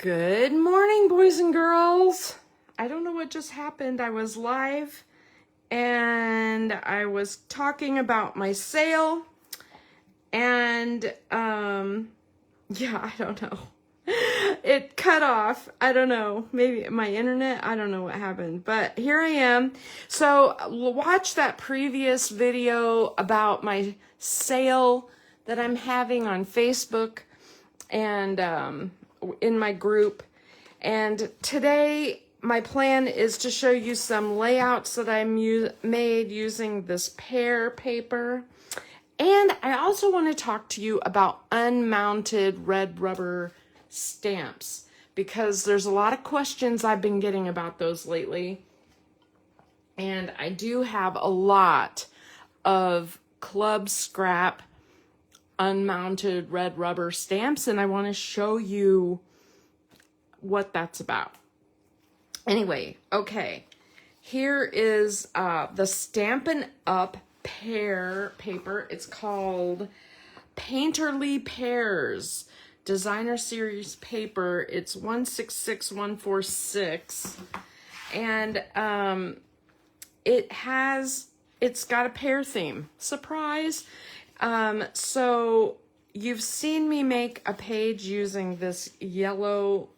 Good morning, boys and girls. I don't know what just happened. I was live and I was talking about my sale and yeah, I don't know. It cut off. I don't know. Maybe my internet. I don't know what happened, but here I am. So watch that previous video about my sale that I'm having on Facebook and in my group. And today my plan is to show you some layouts that I made using this pear paper. And I also want to talk to you about unmounted red rubber stamps, because there's a lot of questions I've been getting about those lately. And I do have a lot of club scrap unmounted red rubber stamps, and I want to show you what that's about. Anyway, okay, here is the Stampin Up pear paper. It's called Painterly Pears Designer Series paper. It's 166146, and it's got a pear theme. Surprise! So you've seen me make a page using this yellow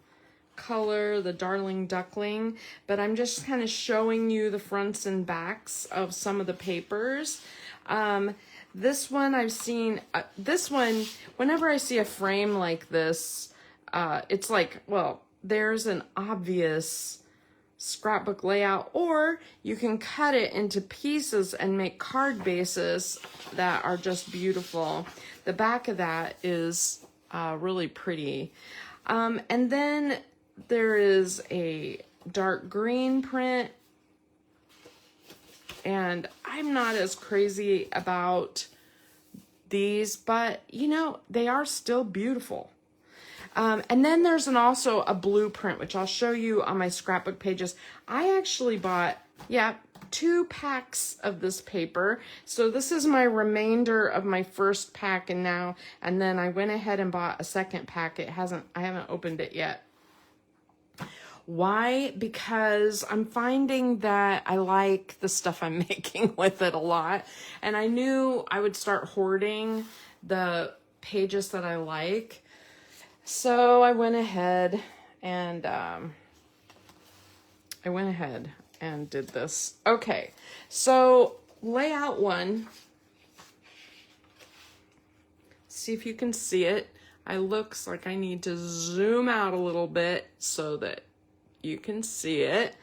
color, the Darling Duckling, but I'm just kind of showing you the fronts and backs of some of the papers. This one I've seen, this one, whenever I see a frame like this, it's like, well, there's an obvious scrapbook layout, or you can cut it into pieces and make card bases that are just beautiful. The back of that is really pretty. And then there is a dark green print, and I'm not as crazy about these, but you know, they are still beautiful. And then there's also a blueprint, which I'll show you on my scrapbook pages. I actually bought, 2 packs of this paper. So this is my remainder of my first pack, and then I went ahead and bought a second pack. I haven't opened it yet. Why? Because I'm finding that I like the stuff I'm making with it a lot. And I knew I would start hoarding the pages that I like. So I went ahead and did this. Okay, so layout 1. See if you can see it. It looks like I need to zoom out a little bit so that you can see it.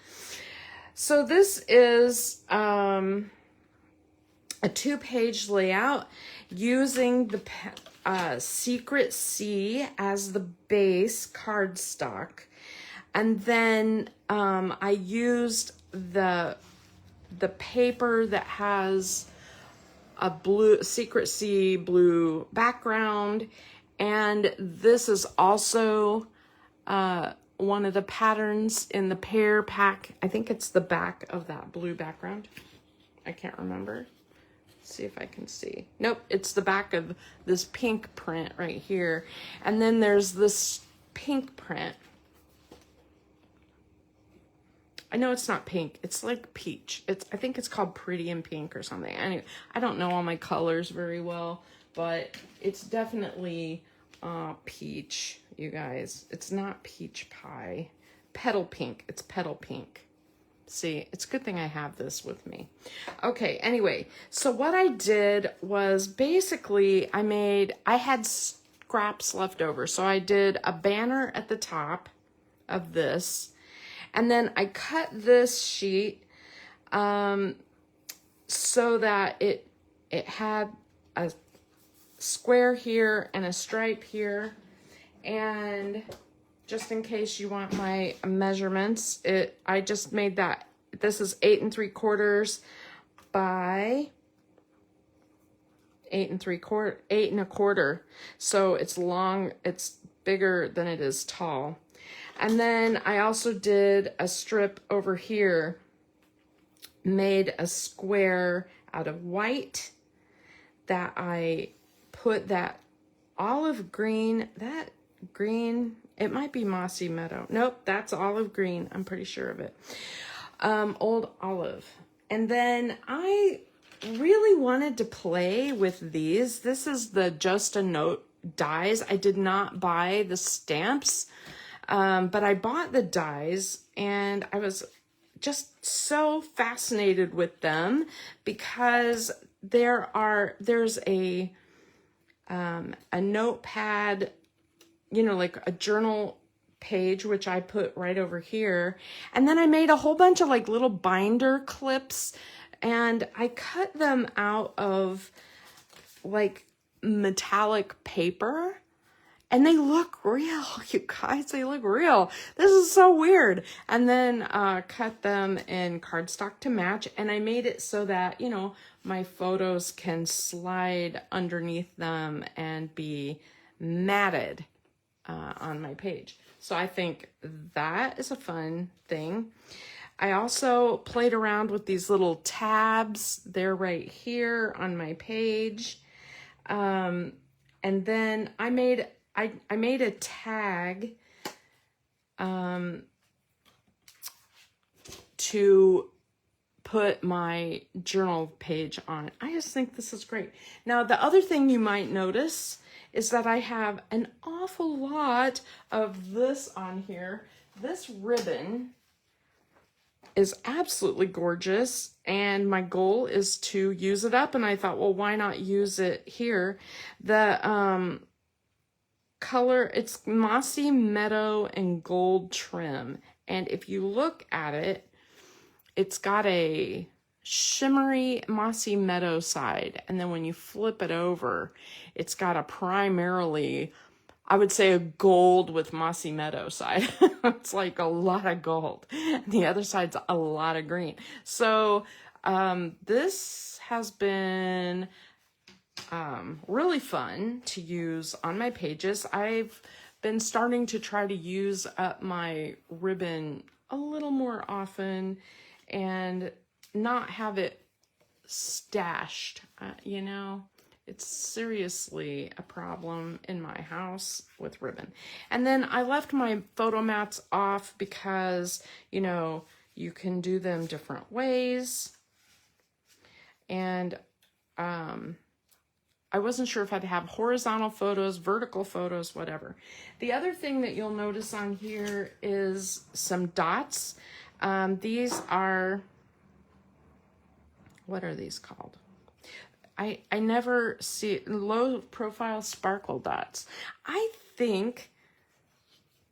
So this is a 2-page layout using the Secret C as the base cardstock, and then I used the paper that has a blue Secret C blue background, and this is also one of the patterns in the pear pack. I think it's the back of that blue background. I can't remember. See if I can see. Nope, it's the back of this pink print right here. And then there's this pink print. I know it's not pink. It's like peach. I think it's called Pretty in Pink or something. Anyway, I don't know all my colors very well, but it's definitely peach, you guys. It's not peach pie. Petal pink. It's petal pink. See, it's a good thing I have this with me. Okay, anyway, so what I did was basically I had scraps left over. So I did a banner at the top of this, and then I cut this sheet so that it had a square here and a stripe here. And just in case you want my measurements, I just made that. This is 8 3/4 by 8 1/4. So it's long, it's bigger than it is tall. And then I also did a strip over here, made a square out of white that I put that olive green, that green, It might be mossy meadow. Nope, that's olive green. I'm pretty sure of it. Old olive. And then I really wanted to play with these. This is the Just a Note dies. I did not buy the stamps, but I bought the dies, and I was just so fascinated with them because there's a notepad, you know, like a journal page, which I put right over here. And then I made a whole bunch of like little binder clips, and I cut them out of like metallic paper. And they look real, you guys, they look real. This is so weird. And then cut them in cardstock to match. And I made it so that, you know, my photos can slide underneath them and be matted on my page. So I think that is a fun thing. I also played around with these little tabs. They're right here on my page. And then I made a tag to put my journal page on. I just think this is great. Now, the other thing you might notice is that I have an awful lot of this on here. This ribbon is absolutely gorgeous, and my goal is to use it up, and I thought, well, why not use it here? The color, it's mossy meadow and gold trim, and if you look at it, it's got a shimmery mossy meadow side, and then when you flip it over, it's got a primarily, I would say, a gold with mossy meadow side. It's like a lot of gold. The other side's a lot of green. So this has been really fun to use on my pages. I've been starting to try to use up my ribbon a little more often and not have it stashed, you know. It's seriously a problem in my house with ribbon. And then I left my photo mats off because, you know, you can do them different ways. And I wasn't sure if I'd have horizontal photos, vertical photos, whatever. The other thing that you'll notice on here is some dots. These are, what are these called? I never see low profile sparkle dots. I think,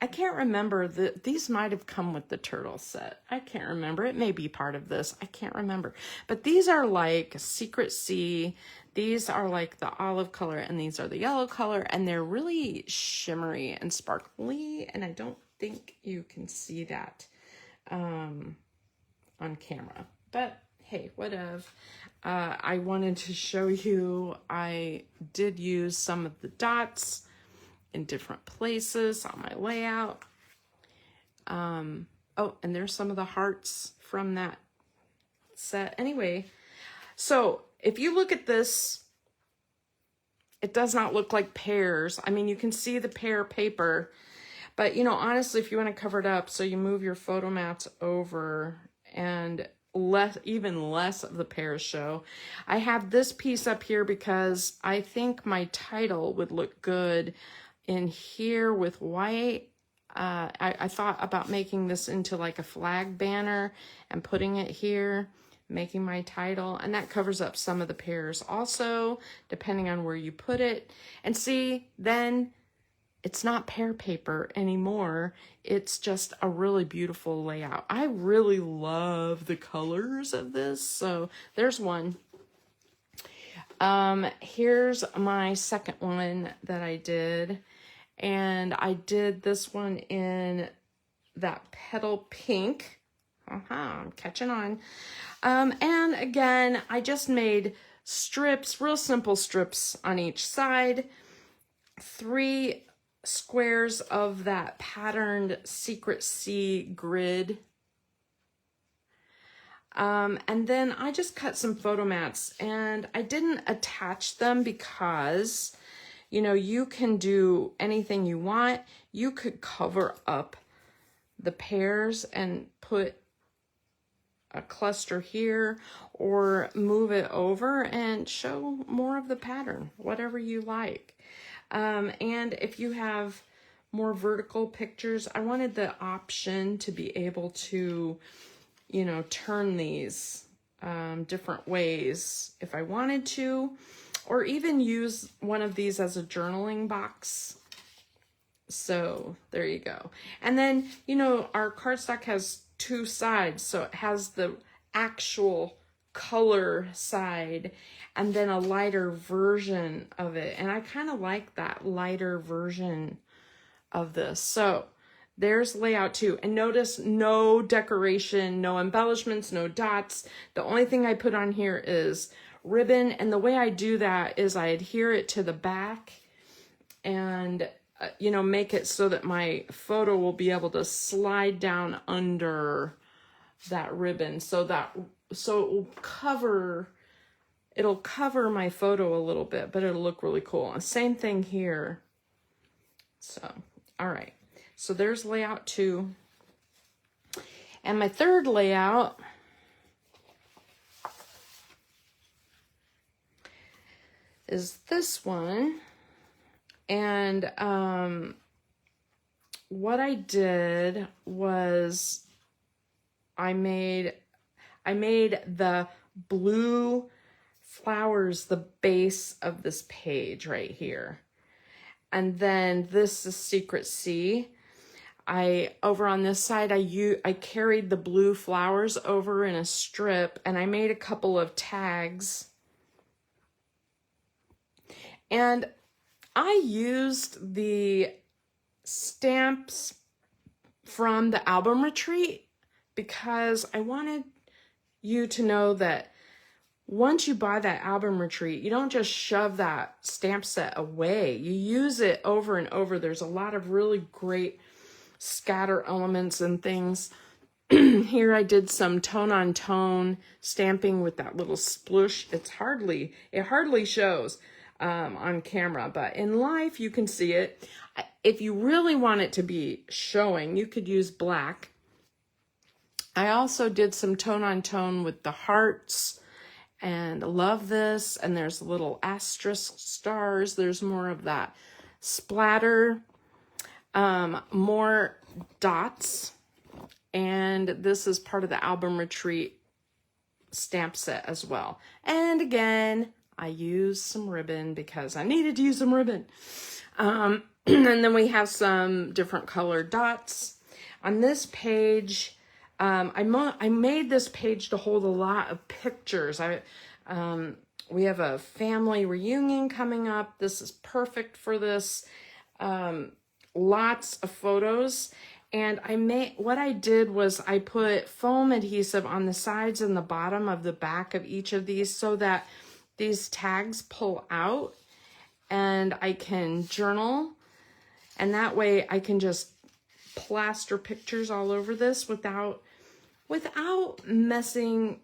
I can't remember, these might have come with the turtle set. I can't remember. It may be part of this. I can't remember. But these are like Secret Sea. These are like the olive color, and these are the yellow color, and they're really shimmery and sparkly, and I don't think you can see that on camera. But hey, whatever. I wanted to show you, I did use some of the dots in different places on my layout. Oh, and there's some of the hearts from that set. Anyway, so if you look at this, it does not look like pears. I mean, you can see the pear paper, but you know, honestly, if you want to cover it up, so you move your photo mats over and even less of the pears show. I have this piece up here because I think my title would look good in here with white. I thought about making this into like a flag banner and putting it here, making my title, and that covers up some of the pears also, depending on where you put it. And see, then it's not pear paper anymore. It's just a really beautiful layout. I really love the colors of this. So there's one. Here's my second one that I did. And I did this one in that petal pink. I'm catching on. And again, I just made strips, real simple strips on each side. 3 squares of that patterned Secret Sea grid. And then I just cut some photo mats, and I didn't attach them because, you know, you can do anything you want. You could cover up the pears and put a cluster here, or move it over and show more of the pattern, whatever you like. And if you have more vertical pictures, I wanted the option to be able to, you know, turn these different ways if I wanted to, or even use one of these as a journaling box. So there you go. And then, you know, our cardstock has two sides. So it has the actual color side and then a lighter version of it. And I kind of like that lighter version of this. So there's layout 2. And notice no decoration, no embellishments, no dots. The only thing I put on here is ribbon. And the way I do that is I adhere it to the back and you know, make it so that my photo will be able to slide down under that ribbon, so it'll cover my photo a little bit, but it'll look really cool. And same thing here. So, all right. So there's layout 2. And my third layout is this one. And what I did was I made the blue flowers the base of this page right here. And then this is Secret C. Over on this side, I carried the blue flowers over in a strip, and I made a couple of tags. And I used the stamps from the album retreat because I wanted you to know that once you buy that album retreat, you don't just shove that stamp set away. You use it over and over. There's a lot of really great scatter elements and things. Here I did some tone-on-tone stamping with that little sploosh. It hardly shows on camera, but in life you can see it. If you really want it to be showing, you could use black. I also did some tone-on-tone with the hearts, and love this. And there's little asterisk stars. There's more of that splatter, more dots. And this is part of the album retreat stamp set as well. And again, I used some ribbon because I needed to use some ribbon. And then we have some different colored dots. On this page, I made this page to hold a lot of pictures. We have a family reunion coming up. This is perfect for this. Lots of photos. And what I did was I put foam adhesive on the sides and the bottom of the back of each of these so that these tags pull out and I can journal. And that way I can just plaster pictures all over this without messing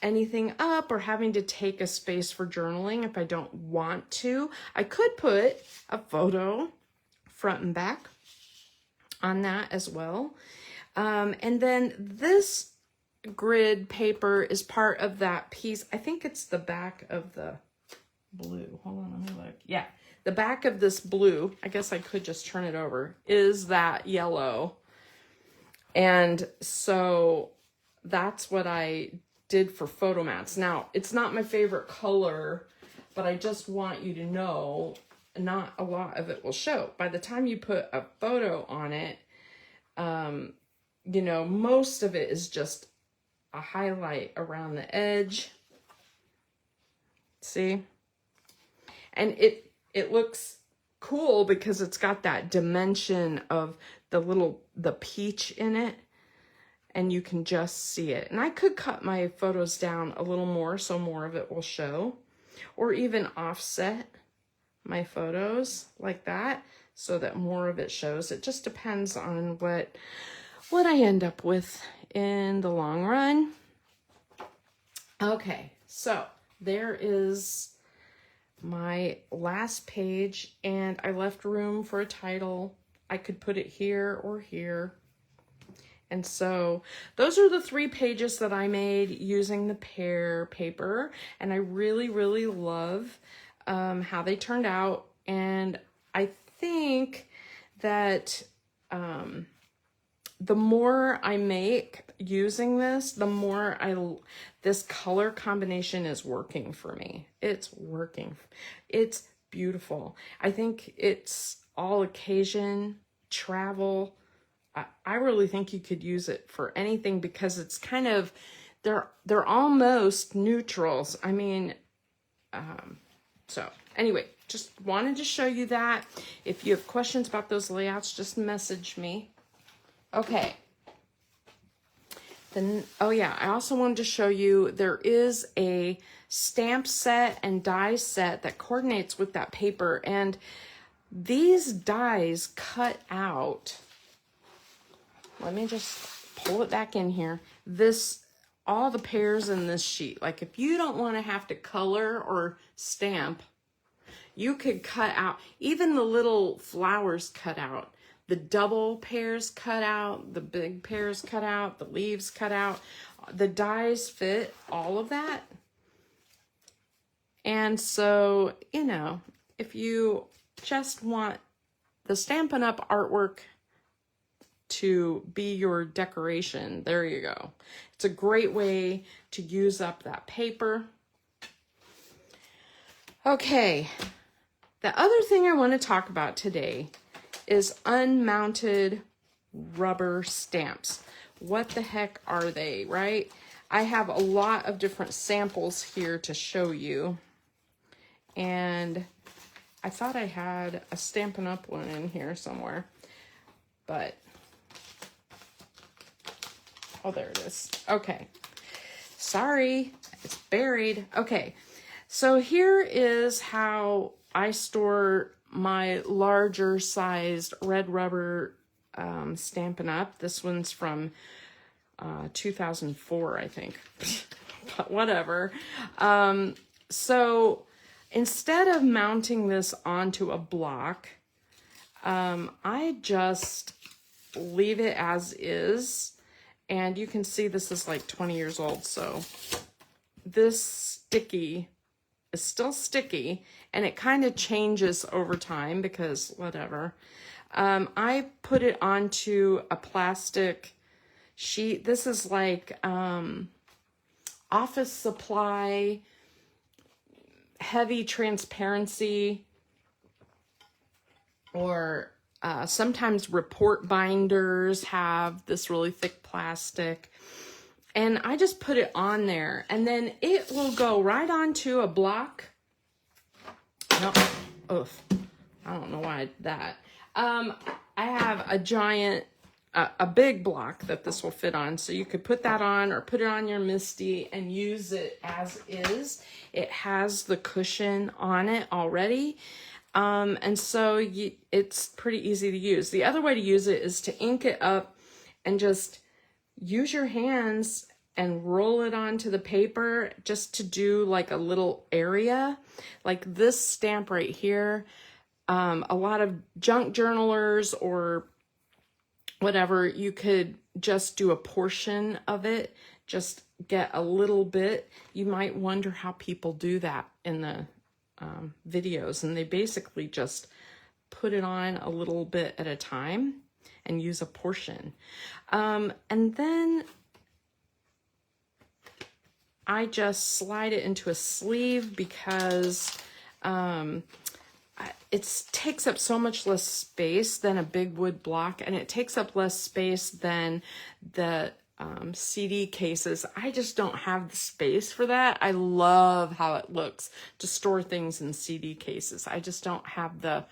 anything up or having to take a space for journaling if I don't want to. I could put a photo front and back on that as well. And then this grid paper is part of that piece. I think it's the back of the blue. Hold on, let me look. Yeah, the back of this blue, I guess I could just turn it over, is that yellow. And so that's what I did for photo mats. Now, it's not my favorite color, but I just want you to know not a lot of it will show. By the time you put a photo on it, you know, most of it is just a highlight around the edge. See? And it looks cool because it's got that dimension of the peach in it, and you can just see it. And I could cut my photos down a little more so more of it will show, or even offset my photos like that so that more of it shows. It just depends on what I end up with in the long run. Okay, so there is my last page, and I left room for a title. I could put it here or here. And so those are the 3 pages that I made using the pear paper, and I really, really love how they turned out. And I think that the more I make using this, the more this color combination is working for me. It's working. It's beautiful. I think it's all occasion, travel. I really think you could use it for anything because it's kind of, they're almost neutrals. I mean, so anyway, just wanted to show you that. If you have questions about those layouts, just message me. Okay. Then, oh yeah, I also wanted to show you, there is a stamp set and die set that coordinates with that paper. And these dies cut out. Let me just pull it back in here. All the pears in this sheet. Like if you don't want to have to color or stamp, you could cut out, even the little flowers cut out, the double pears cut out, the big pears cut out, the leaves cut out. The dies fit all of that. And so, you know, if you just want the Stampin' Up artwork to be your decoration, there you go. It's a great way to use up that paper. Okay, the other thing I want to talk about today is unmounted rubber stamps. What the heck are they, right? I have a lot of different samples here to show you. And I thought I had a Stampin' Up one in here somewhere, but oh, there it is. Okay. Sorry, it's buried. Okay. So here is how I store my larger sized red rubber Stampin' Up. This one's from 2004, I think. But whatever. So instead of mounting this onto a block, I just leave it as is. And you can see this is like 20 years old, so this sticky is still sticky, and it kind of changes over time because whatever. I put it onto a plastic sheet. This is like office supply, heavy transparency, or sometimes report binders have this really thick plastic. And I just put it on there, and then it will go right onto a block. No, oof, I don't know why that. I have a giant, a big block that this will fit on. So you could put that on or put it on your Misti and use it as is. It has the cushion on it already. And so it's pretty easy to use. The other way to use it is to ink it up and just use your hands and roll it onto the paper just to do like a little area. Like this stamp right here, a lot of junk journalers or whatever, you could just do a portion of it, just get a little bit. You might wonder how people do that in the videos, and they basically just put it on a little bit at a time and use a portion. And then I just slide it into a sleeve because it takes up so much less space than a big wood block, and it takes up less space than the CD cases. I just don't have the space for that. I love how it looks to store things in CD cases. I just don't have the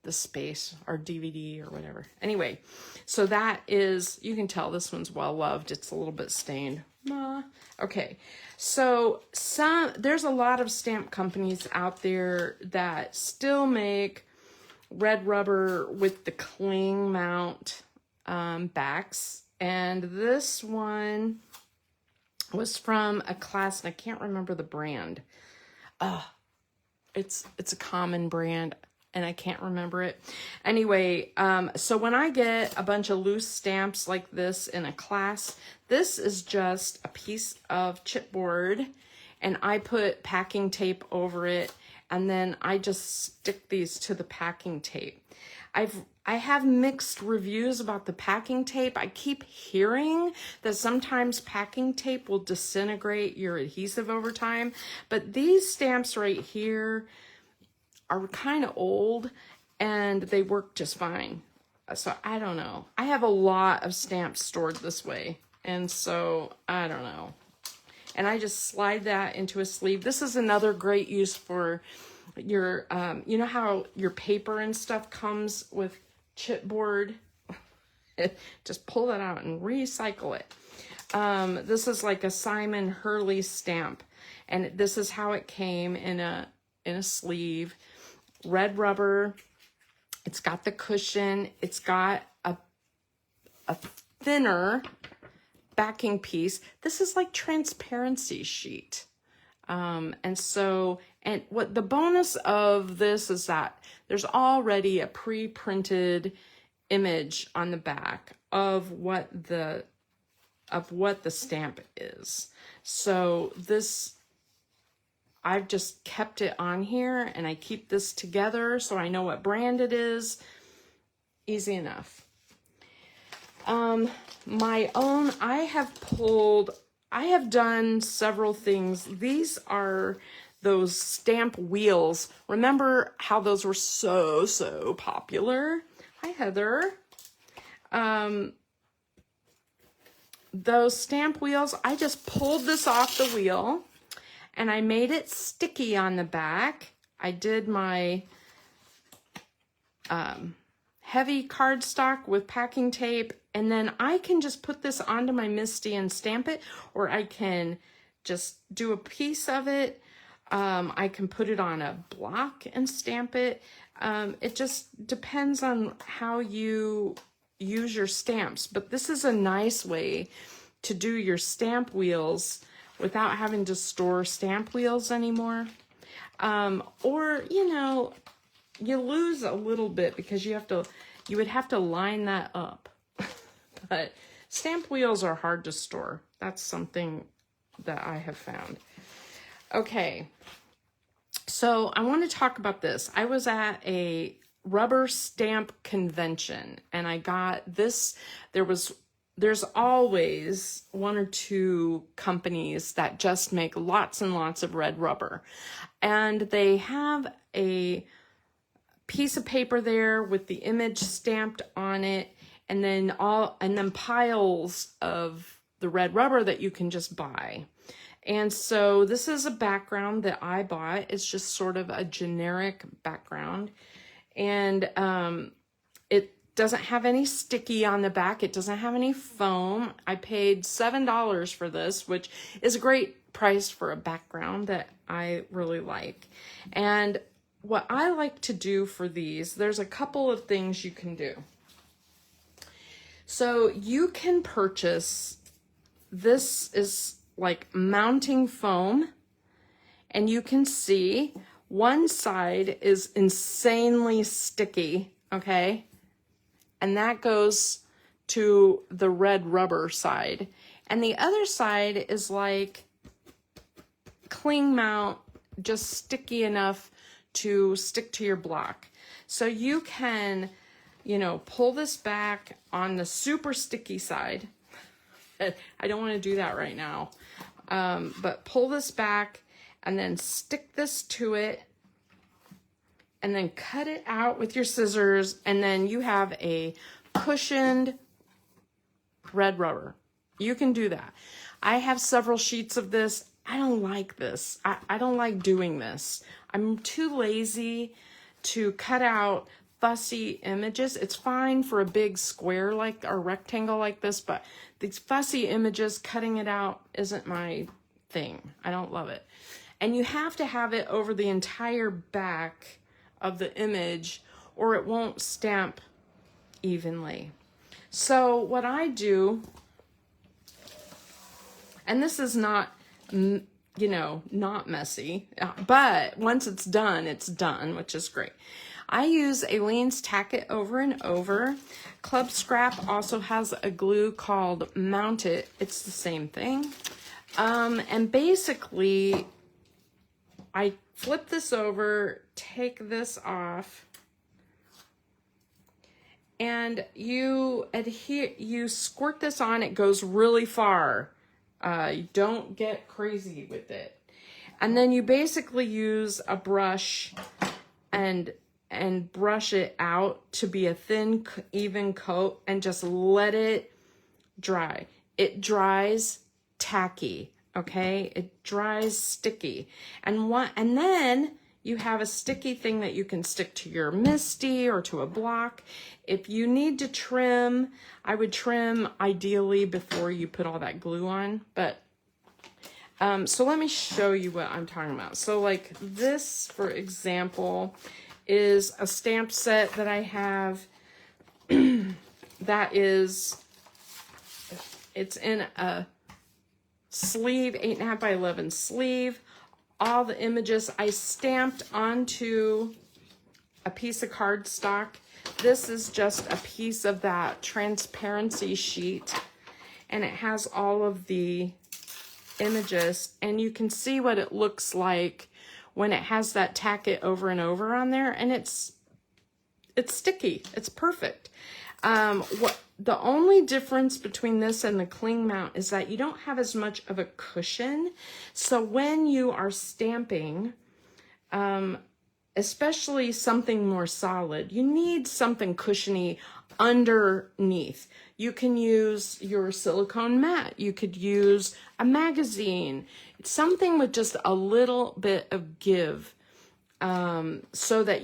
space, or DVD or whatever. Anyway, so that is, you can tell this one's well loved. It's a little bit stained. Okay, so there's a lot of stamp companies out there that still make red rubber with the cling mount backs. And this one was from a class, and I can't remember the brand. it's a common brand and I can't remember it. Anyway, so when I get a bunch of loose stamps like this in a class, this is just a piece of chipboard and I put packing tape over it, and then I just stick these to the packing tape. I have mixed reviews about the packing tape. I keep hearing that sometimes packing tape will disintegrate your adhesive over time, but these stamps right here are kind of old and they work just fine. So I don't know. I have a lot of stamps stored this way, and so I don't know. And I just slide that into a sleeve. This is another great use for your, you know how your paper and stuff comes with chipboard? Just pull that out and recycle it. This is like a Simon Hurley stamp, and this is how it came in a sleeve. Red rubber. It's got the cushion. It's got a thinner backing piece. This is like transparency sheet. And what the bonus of this is that there's already a pre-printed image on the back of what the stamp is. So this, I've just kept it on here, and I keep this together so I know what brand it is. Easy enough. My own, I have done several things. These are those stamp wheels. Remember how those were so popular? Hi, Heather. Those stamp wheels, I just pulled this off the wheel and I made it sticky on the back. I did my heavy cardstock with packing tape, and then I can just put this onto my Misti and stamp it, or I can just do a piece of it. I can put it on a block and stamp it. It just depends on how you use your stamps, but this is a nice way to do your stamp wheels without having to store stamp wheels anymore. Or, you know, you lose a little bit because you would have to line that up. But stamp wheels are hard to store. That's something that I have found. Okay, so I want to talk about this. I was at a rubber stamp convention and I got this. There's always one or two companies that just make lots and lots of red rubber, and they have a piece of paper there with the image stamped on it, and then piles of the red rubber that you can just buy. And so this is a background that I bought. It's just sort of a generic background, and it doesn't have any sticky on the back. It doesn't have any foam. I paid $7 for this, which is a great price for a background that I really like. And what I like to do for these, there's a couple of things you can do. So you can purchase, this is like mounting foam, and you can see one side is insanely sticky, okay? And that goes to the red rubber side. And the other side is like cling mount, just sticky enough to stick to your block. So you can, you know, pull this back on the super sticky side. I don't want to do that right now. But pull this back and then stick this to it and then cut it out with your scissors, and then you have a cushioned red rubber. You can do that. I have several sheets of this. I don't like this. I don't like doing this. I'm too lazy to cut out fussy images. It's fine for a big square like or rectangle like this, but these fussy images, cutting it out isn't my thing. I don't love it. And you have to have it over the entire back of the image or it won't stamp evenly. So what I do, and this is not you know, not messy. But once it's done, which is great. I use Aleene's Tack It Over and Over. Club Scrap also has a glue called Mounted. It's the same thing. And basically, I flip this over, take this off, and you squirt this on. It goes really far. You don't get crazy with it. And then you basically use a brush and brush it out to be a thin, even coat, and just let it dry. It dries tacky, okay? It dries sticky. And then you have a sticky thing that you can stick to your Misti or to a block. If you need to trim, I would trim ideally before you put all that glue on. But so let me show you what I'm talking about. So like this, for example, is a stamp set that I have that is, it's in a sleeve, 8.5 by 11 sleeve. All the images I stamped onto a piece of cardstock. This is just a piece of that transparency sheet, and it has all of the images, and you can see what it looks like when it has that Tack It Over and Over on there, and it's sticky. It's perfect. The only difference between this and the cling mount is that you don't have as much of a cushion. So when you are stamping, especially something more solid, you need something cushiony underneath. You can use your silicone mat. You could use a magazine. Something with just a little bit of give, so that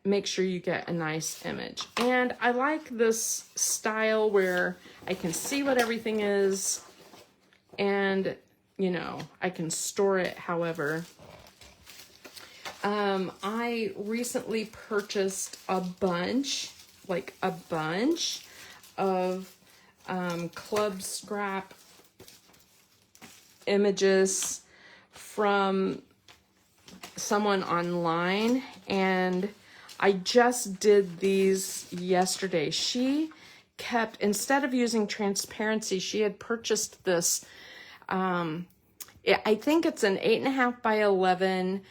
make sure you get a nice image. And I like this style where I can see what everything is, and you know, I can store it however. I recently purchased a bunch of Club Scrap images from someone online, and I just did these yesterday. She kept, instead of using transparency, she had purchased this, I think it's an 8.5 by 11.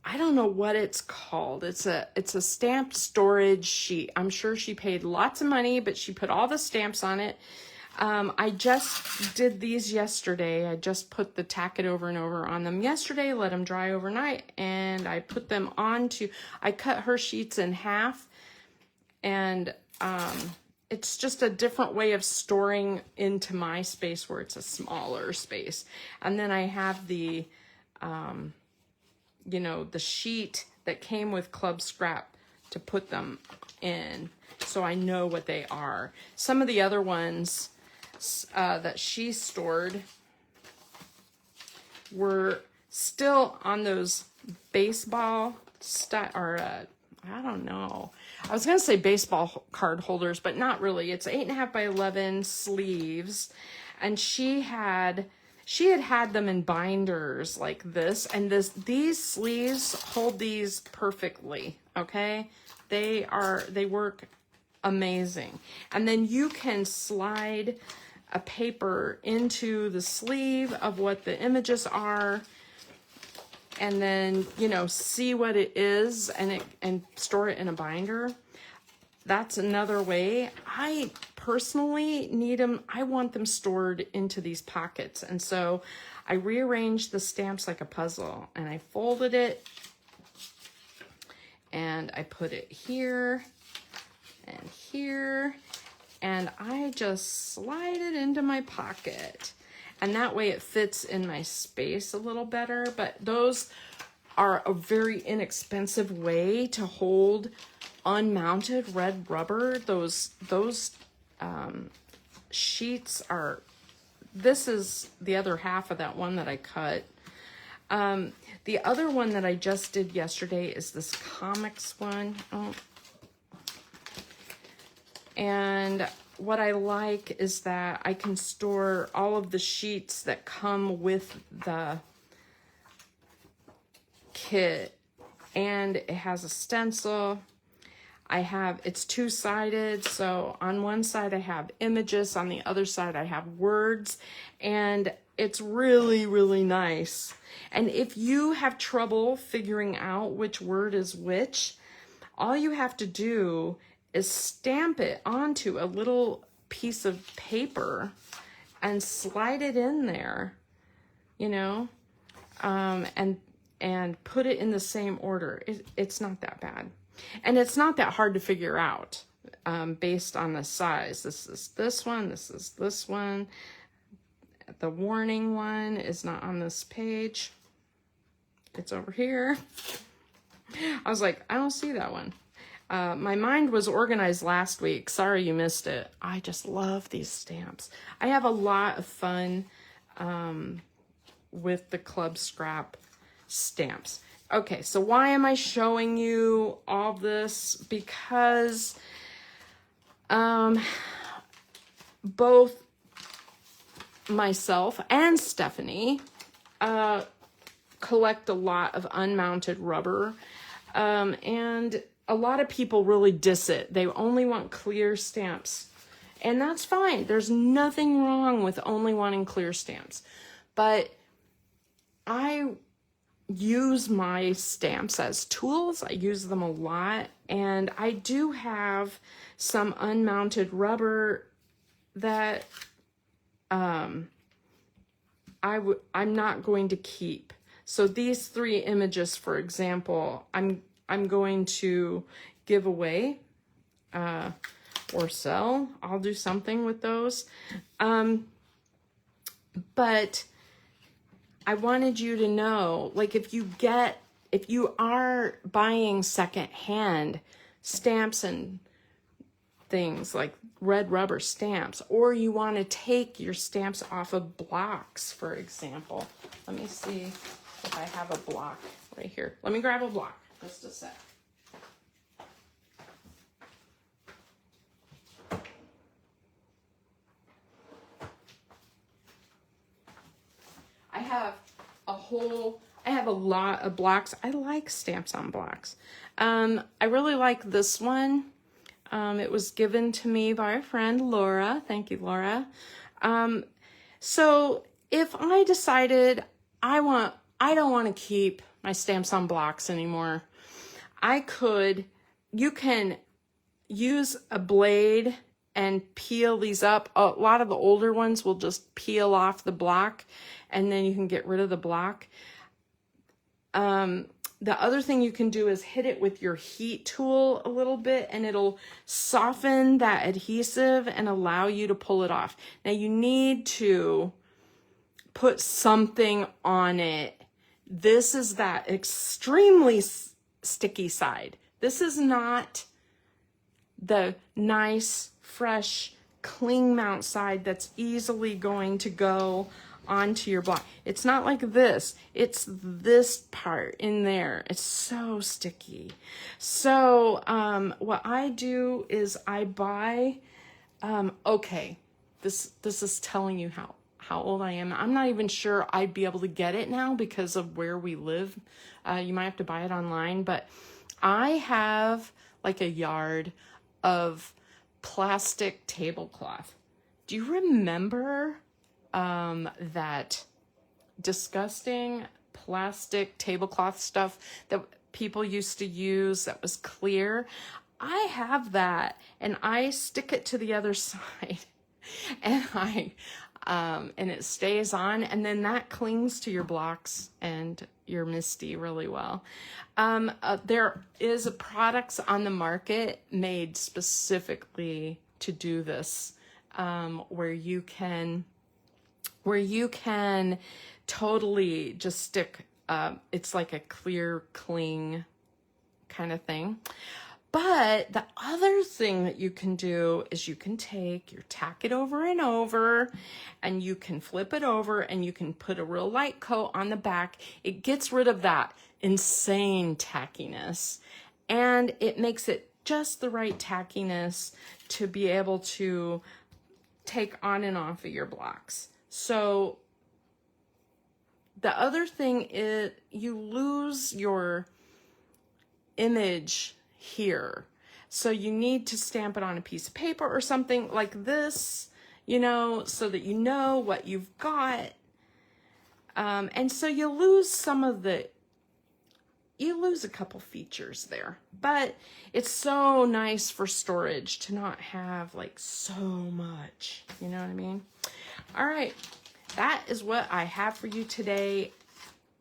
I don't know what it's called. It's a stamp storage sheet. I'm sure she paid lots of money, but she put all the stamps on it. I just did these yesterday. I just put the Tack It Over and Over on them yesterday, let them dry overnight, and I put them I cut her sheets in half, and it's just a different way of storing into my space where it's a smaller space. And then I have the, you know, the sheet that came with Club Scrap to put them in, so I know what they are. Some of the other ones that she stored were still on those baseball I don't know. I was going to say baseball card holders, but not really. It's 8.5 by 11 sleeves, and she had them in binders like this, and these sleeves hold these perfectly, okay? They work amazing. And then you can slide a paper into the sleeve of what the images are, and then, you know, see what it is, and store it in a binder. That's another way. I personally need them. I want them stored into these pockets. And so I rearranged the stamps like a puzzle, and I folded it, and I put it here and here, and I just slide it into my pocket. And that way it fits in my space a little better. But those are a very inexpensive way to hold unmounted red rubber. Those sheets are, this is the other half of that one that I cut. The other one that I just did yesterday is this comics one. And what I like is that I can store all of the sheets that come with the kit, and it has a stencil. It's two-sided, so on one side I have images, on the other side I have words, and it's really, really nice. And if you have trouble figuring out which word is which, all you have to do is stamp it onto a little piece of paper and slide it in there, you know, and put it in the same order. It's not that bad. And it's not that hard to figure out based on the size. This is this one, this is this one. The warning one is not on this page. It's over here. I was like, I don't see that one. My mind was organized last week. Sorry you missed it. I just love these stamps. I have a lot of fun with the Club Scrap stamps. Okay, so why am I showing you all this? Because both myself and Stephanie collect a lot of unmounted rubber, and a lot of people really diss it. They only want clear stamps, and that's fine. There's nothing wrong with only wanting clear stamps, but I use my stamps as tools. I use them a lot, and I do have some unmounted rubber that I'm not going to keep. So these 3 images, for example, I'm going to give away or sell. I'll do something with those. But I wanted you to know, like, if you are buying secondhand stamps and things like red rubber stamps, or you want to take your stamps off of blocks, for example. Let me see if I have a block right here. Let me grab a block, just a sec. I have a lot of blocks. I like stamps on blocks. I really like this one. It was given to me by a friend, Laura. Thank you, Laura. So if I decided I don't want to keep my stamps on blocks anymore, you can use a blade and peel these up. A lot of the older ones will just peel off the block, and then you can get rid of the block. The other thing you can do is hit it with your heat tool a little bit, and it'll soften that adhesive and allow you to pull it off. Now you need to put something on it. This is that extremely sticky side. This is not the nice, fresh, cling mount side that's easily going to go onto your block. It's not like this. It's this part in there. It's so sticky. So what I do is I buy, okay, this is telling you how old I am. I'm not even sure I'd be able to get it now because of where we live. You might have to buy it online, but I have like a yard of plastic tablecloth. Do you remember that disgusting plastic tablecloth stuff that people used to use that was clear? I have that, and I stick it to the other side, and and it stays on, and then that clings to your blocks and your Misti really well. There is products on the market made specifically to do this, where you can totally just stick, it's like a clear cling kind of thing. But the other thing that you can do is you can tack it over and over, and you can flip it over, and you can put a real light coat on the back. It gets rid of that insane tackiness, and it makes it just the right tackiness to be able to take on and off of your blocks. So the other thing is you lose your image here. So you need to stamp it on a piece of paper or something like this, you know, so that you know what you've got. And so you lose some of the, you lose a couple features there, but it's so nice for storage to not have like so much, you know what I mean? All right, that is what I have for you today.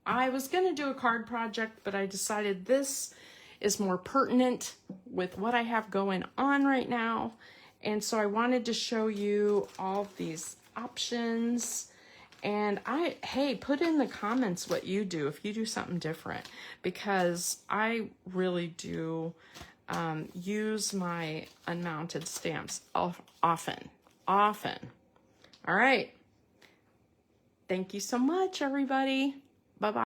I was gonna do a card project, but I decided this is more pertinent with what I have going on right now. And so I wanted to show you all of these options. And hey, put in the comments what you do, if you do something different, because I really do use my unmounted stamps often. All right. Thank you so much, everybody. Bye-bye.